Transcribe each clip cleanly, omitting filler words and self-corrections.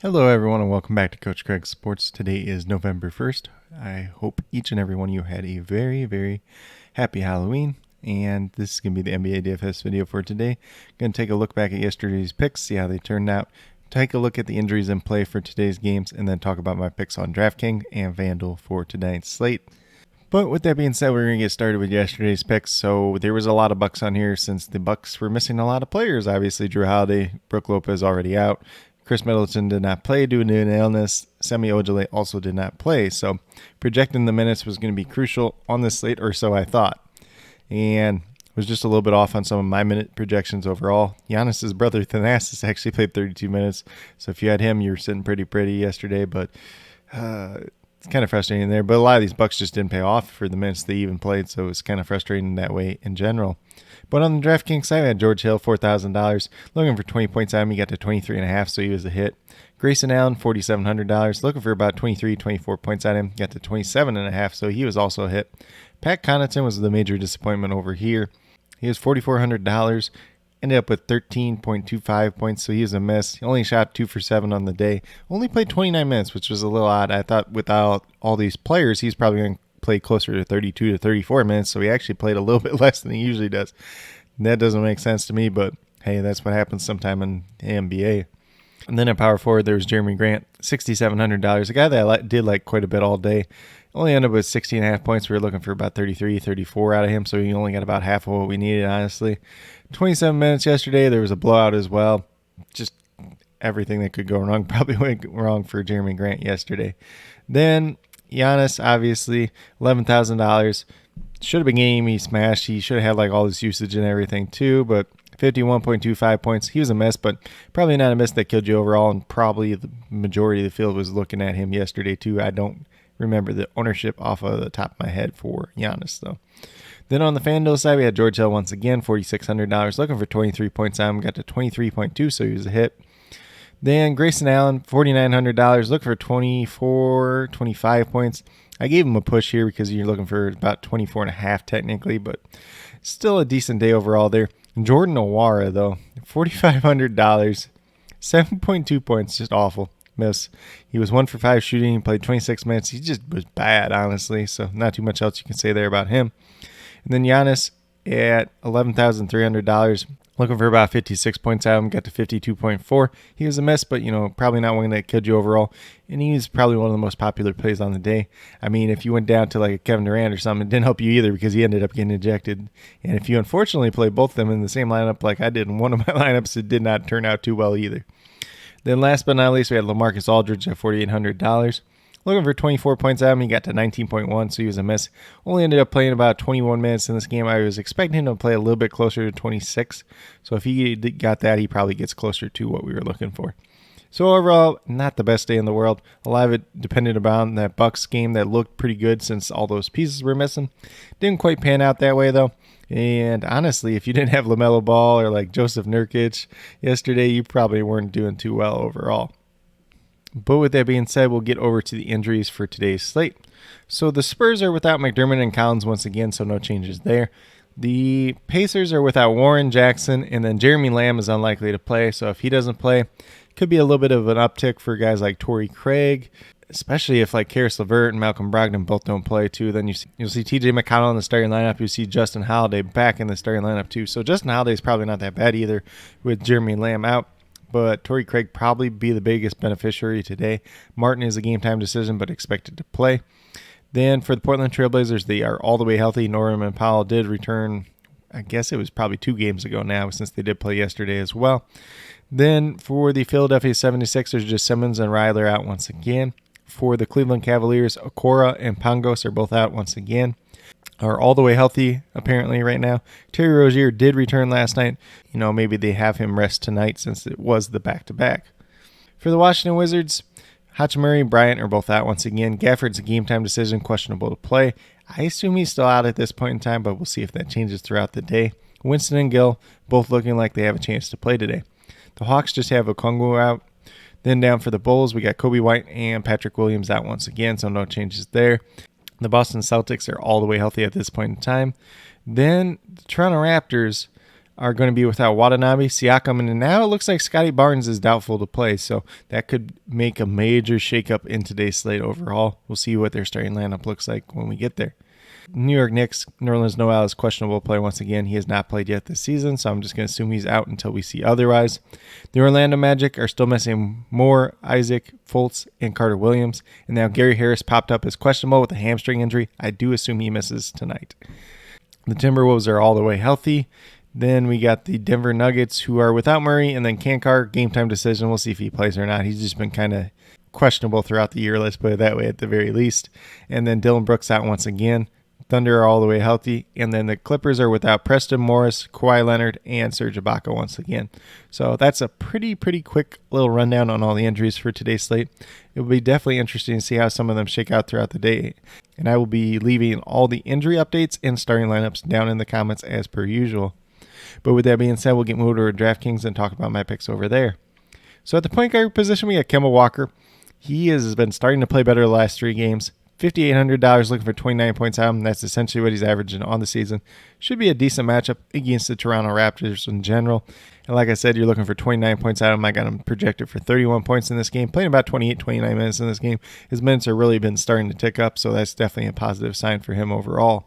Hello, everyone, and welcome back to Coach Craig Sports. Today is November 1st. I hope each and every one of you had a very, very happy Halloween. And this is going to be the NBA DFS video for today. Going to take a look back at yesterday's picks, see how they turned out, take a look at the injuries in play for today's games, and then talk about my picks on DraftKings and FanDuel for tonight's slate. But with that being said, we're going to get started with yesterday's picks. So there was a lot of Bucks on here since the Bucks were missing a lot of players. Obviously, Drew Holiday, Brook Lopez already out. Chris Middleton did not play due to an illness. Semi Ojeleye also did not play. So projecting the minutes was going to be crucial on this slate, or so I thought. And was just a little bit off on some of my minute projections overall. Giannis's brother Thanasis actually played 32 minutes. So if you had him, you were sitting pretty yesterday. But it's kind of frustrating there. But a lot of these Bucks just didn't pay off for the minutes they even played. So it's kind of frustrating that way in general. But on the DraftKings side, I had George Hill, $4,000. Looking for 20 points out of him. He got to 23.5, so he was a hit. Grayson Allen, $4,700. Looking for about 24 points out of him. Got to 27.5, so he was also a hit. Pat Connaughton was the major disappointment over here. He was $4,400. Ended up with 13.25 points, so he was a miss. He only shot 2 for 7 on the day. Only played 29 minutes, which was a little odd. I thought without all these players, he's probably going to play closer to 32 to 34 minutes, so he actually played a little bit less than he usually does. And that doesn't make sense to me, but hey, that's what happens sometime in the NBA. And then at power forward, there was Jeremy Grant, $6,700, a guy that I did like quite a bit all day. Only ended up with 16.5 points. We were looking for about 33, 34 out of him, so he only got about half of what we needed, honestly. 27 minutes yesterday. There was a blowout as well. Just everything that could go wrong probably went wrong for Jeremy Grant yesterday. Then Giannis, obviously, $11,000. Should have been game. He smashed. He should have had like all this usage and everything too, but 51.25 points. He was a miss, but probably not a miss that killed you overall, and probably the majority of the field was looking at him yesterday too. I don't remember the ownership off of the top of my head for Giannis, though. Then on the FanDuel side, we had George Hill once again, $4,600. Looking for 23 points on him. Got to 23.2, so he was a hit. Then Grayson Allen, $4,900. Looking for 24, 25 points. I gave him a push here because you're looking for about 24.5 technically, but still a decent day overall there. Jordan Nwora, though, $4,500, 7.2 points, just awful. Miss. He was 1 for 5 shooting. He played 26 minutes. He just was bad, honestly, so not too much else you can say there about him. And then Giannis at $11,300. Looking for about 56 points out of him. Got to 52.4. He was a miss, but, probably not one that killed you overall. And he was probably one of the most popular plays on the day. I mean, if you went down to like a Kevin Durant or something, it didn't help you either because he ended up getting ejected. And if you unfortunately play both of them in the same lineup like I did in one of my lineups, it did not turn out too well either. Then last but not least, we had LaMarcus Aldridge at $4,800. Looking for 24 points out of him. He got to 19.1, so he was a miss. Only ended up playing about 21 minutes in this game. I was expecting him to play a little bit closer to 26. So if he got that, he probably gets closer to what we were looking for. So overall, not the best day in the world. A lot of it depended upon that Bucks game that looked pretty good since all those pieces were missing. Didn't quite pan out that way, though. And honestly, if you didn't have LaMelo Ball or like Joseph Nurkic yesterday, you probably weren't doing too well overall. But with that being said, we'll get over to the injuries for today's slate. So the Spurs are without McDermott and Collins once again, so no changes there. The Pacers are without Warren Jackson, and then Jeremy Lamb is unlikely to play. So if he doesn't play, could be a little bit of an uptick for guys like Torrey Craig, especially if like Karis LeVert and Malcolm Brogdon both don't play too. Then you'll see TJ McConnell in the starting lineup. You see Justin Holiday back in the starting lineup too. So Justin Holiday is probably not that bad either with Jeremy Lamb out. But Torrey Craig probably be the biggest beneficiary today. Martin is a game-time decision, but expected to play. Then for the Portland Trailblazers, they are all the way healthy. Norman Powell did return, I guess it was probably 2 games ago now, since they did play yesterday as well. Then for the Philadelphia 76ers, just Simmons and Ryler out once again. For the Cleveland Cavaliers, Okoro and Pangos are both out once again. Are all the way healthy, apparently, right now. Terry Rozier did return last night. Maybe they have him rest tonight since it was the back-to-back. For the Washington Wizards, Hachimura and Bryant are both out once again. Gafford's a game-time decision, questionable to play. I assume he's still out at this point in time, but we'll see if that changes throughout the day. Winston and Gill, both looking like they have a chance to play today. The Hawks just have Okongwu out. Then down for the Bulls, we got Kobe White and Patrick Williams out once again, so no changes there. The Boston Celtics are all the way healthy at this point in time. Then the Toronto Raptors are going to be without Watanabe, Siakam, and now it looks like Scotty Barnes is doubtful to play, so that could make a major shakeup in today's slate overall. We'll see what their starting lineup looks like when we get there. New York Knicks, Nerlens Noel is questionable to play once again. He has not played yet this season, so I'm just going to assume he's out until we see otherwise. The Orlando Magic are still missing Moore, Isaac, Fultz, and Carter Williams, and now Gary Harris popped up as questionable with a hamstring injury. I do assume he misses tonight. The Timberwolves are all the way healthy. Then we got the Denver Nuggets, who are without Murray, and then Kankar, game time decision. We'll see if he plays or not. He's just been kind of questionable throughout the year, let's put it that way at the very least. And then Dylan Brooks out once again. Thunder are all the way healthy, and then the Clippers are without Preston Morris, Kawhi Leonard, and Serge Ibaka once again. So that's a pretty quick little rundown on all the injuries for today's slate. It will be definitely interesting to see how some of them shake out throughout the day, and I will be leaving all the injury updates and starting lineups down in the comments as per usual. But with that being said, we'll get moved over to DraftKings and talk about my picks over there. So at the point guard position, we got Kemba Walker. He has been starting to play better the last 3 games. $5,800 looking for 29 points out of him. That's essentially what he's averaging on the season. Should be a decent matchup against the Toronto Raptors in general. And like I said, you're looking for 29 points out of him. I got him projected for 31 points in this game, playing about 28, 29 minutes in this game. His minutes have really been starting to tick up, so that's definitely a positive sign for him overall.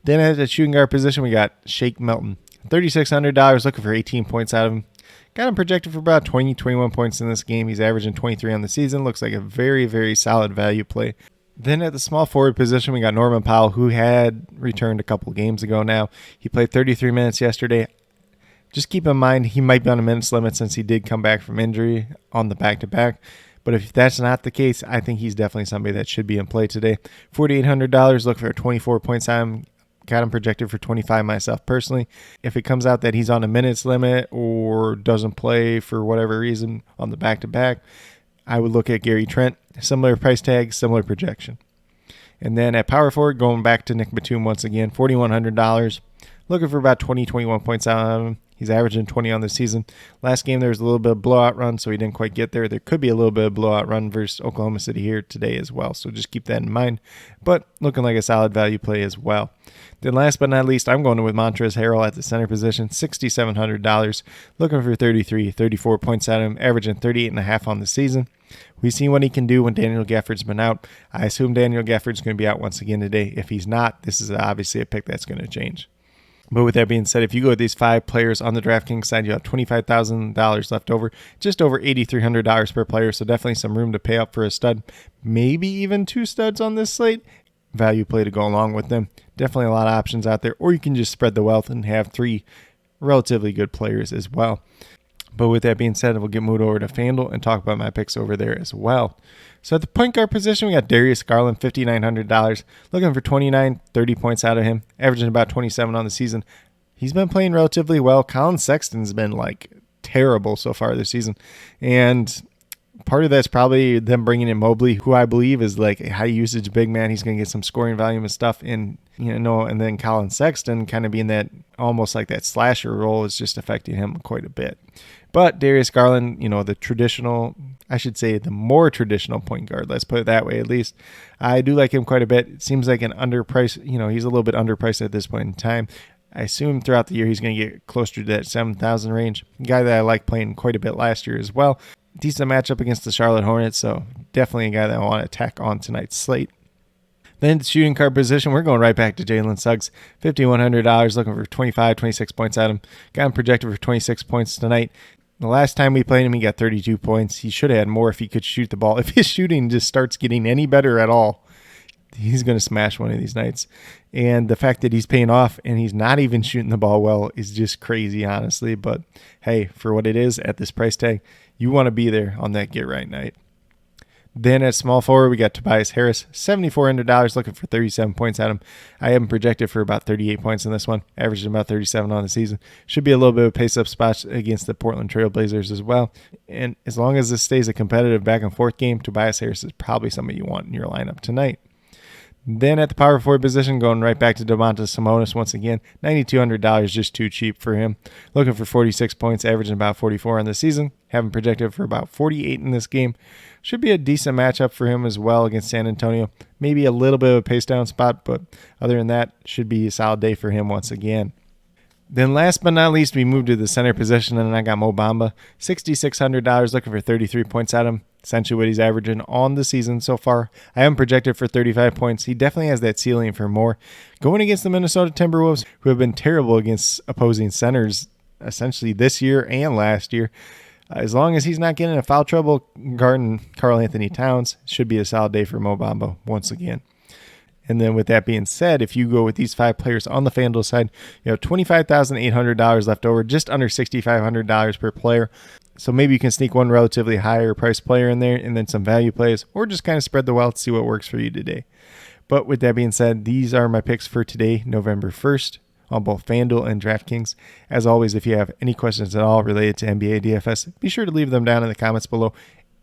Then at the shooting guard position, we got Shake Milton. $3,600 looking for 18 points out of him. Got him projected for about 20, 21 points in this game. He's averaging 23 on the season. Looks like a very solid value play. Then at the small forward position, we got Norman Powell, who had returned a couple games ago now. He played 33 minutes yesterday. Just keep in mind, he might be on a minutes limit since he did come back from injury on the back-to-back. But if that's not the case, I think he's definitely somebody that should be in play today. $4,800, look for 24 points on him. Got him projected for 25 myself personally. If it comes out that he's on a minutes limit or doesn't play for whatever reason on the back-to-back, I would look at Gary Trent. Similar price tag, similar projection. And then at power forward, going back to Nick Batum once again, $4,100. Looking for about 20, 21 points out of him. He's averaging 20 on the season. Last game, there was a little bit of blowout run, so he didn't quite get there. There could be a little bit of blowout run versus Oklahoma City here today as well, so just keep that in mind. But looking like a solid value play as well. Then last but not least, I'm going with Montrezl Harrell at the center position, $6,700. Looking for 33, 34 points out of him, averaging 38.5 on the season. We've seen what he can do when Daniel Gafford's been out. I assume Daniel Gafford's going to be out once again today. If he's not, this is obviously a pick that's going to change. But with that being said, if you go with these 5 players on the DraftKings side, you have $25,000 left over, just over $8,300 per player. So definitely some room to pay up for a stud, maybe even 2 studs on this slate. Value play to go along with them. Definitely a lot of options out there, or you can just spread the wealth and have 3 relatively good players as well. But with that being said, we'll get moved over to FanDuel and talk about my picks over there as well. So at the point guard position, we got Darius Garland, $5,900. Looking for 29, 30 points out of him, averaging about 27 on the season. He's been playing relatively well. Colin Sexton's been terrible so far this season. And part of that's probably them bringing in Mobley, who I believe is a high usage big man. He's going to get some scoring volume and stuff. And then Colin Sexton kind of being that almost like that slasher role is just affecting him quite a bit. But Darius Garland, the traditional, I should say the more traditional point guard, let's put it that way at least. I do like him quite a bit. It seems like an underpriced, he's a little bit underpriced at this point in time. I assume throughout the year he's going to get closer to that 7,000 range. A guy that I like playing quite a bit last year as well. Decent matchup against the Charlotte Hornets, so definitely a guy that I want to attack on tonight's slate. Then the shooting guard position, we're going right back to Jalen Suggs. $5,100, looking for 25, 26 points out of him. Got him projected for 26 points tonight. The last time we played him, he got 32 points. He should have had more if he could shoot the ball. If his shooting just starts getting any better at all, he's going to smash one of these nights. And the fact that he's paying off and he's not even shooting the ball well is just crazy, honestly. But hey, for what it is at this price tag, you want to be there on that get right night. Then at small forward, we got Tobias Harris, $7,400, looking for 37 points at him. I have him projected for about 38 points in this one, averaging about 37 on the season. Should be a little bit of a pace-up spot against the Portland Trail Blazers as well. And as long as this stays a competitive back-and-forth game, Tobias Harris is probably somebody you want in your lineup tonight. Then at the power forward position, going right back to Domantas Sabonis once again, $9,200, just too cheap for him. Looking for 46 points, averaging about 44 on the season. Having projected for about 48 in this game. Should be a decent matchup for him as well against San Antonio. Maybe a little bit of a pace down spot, but other than that, should be a solid day for him once again. Then last but not least, we moved to the center position, and I got Mo Bamba, $6,600, looking for 33 points out of him. Essentially what he's averaging on the season so far. I am projected for 35 points. He definitely has that ceiling for more. Going against the Minnesota Timberwolves, who have been terrible against opposing centers essentially this year and last year. As long as he's not getting in foul trouble guarding Karl Anthony Towns, should be a solid day for Mo Bamba once again. And then with that being said, if you go with these 5 players on the FanDuel side, you have $25,800 left over, just under $6,500 per player. So maybe you can sneak one relatively higher price player in there and then some value plays, or just kind of spread the wealth, see what works for you today. But with that being said, these are my picks for today, November 1st, on both FanDuel and DraftKings. As always, if you have any questions at all related to NBA DFS, be sure to leave them down in the comments below.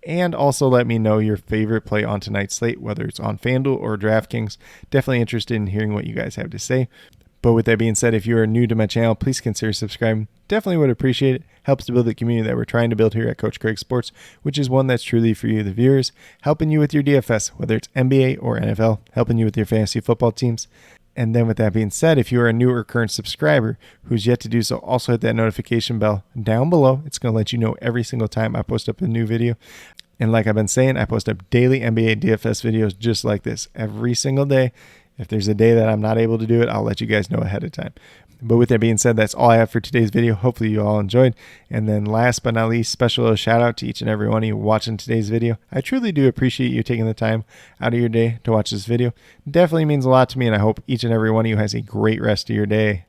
And also let me know your favorite play on tonight's slate, whether it's on FanDuel or DraftKings. Definitely interested in hearing what you guys have to say. But with that being said, if you are new to my channel, please consider subscribing. Definitely would appreciate it. Helps to build the community that we're trying to build here at Coach Craig Sports, which is one that's truly for you, the viewers, helping you with your DFS, whether it's NBA or NFL, helping you with your fantasy football teams. And then with that being said, if you are a new or current subscriber who's yet to do so, also hit that notification bell down below. It's going to let you know every single time I post up a new video. And like I've been saying, I post up daily NBA DFS videos just like this every single day. If there's a day that I'm not able to do it, I'll let you guys know ahead of time. But with that being said, that's all I have for today's video. Hopefully you all enjoyed. And then last but not least, special shout out to each and every one of you watching today's video. I truly do appreciate you taking the time out of your day to watch this video. It definitely means a lot to me, and I hope each and every one of you has a great rest of your day.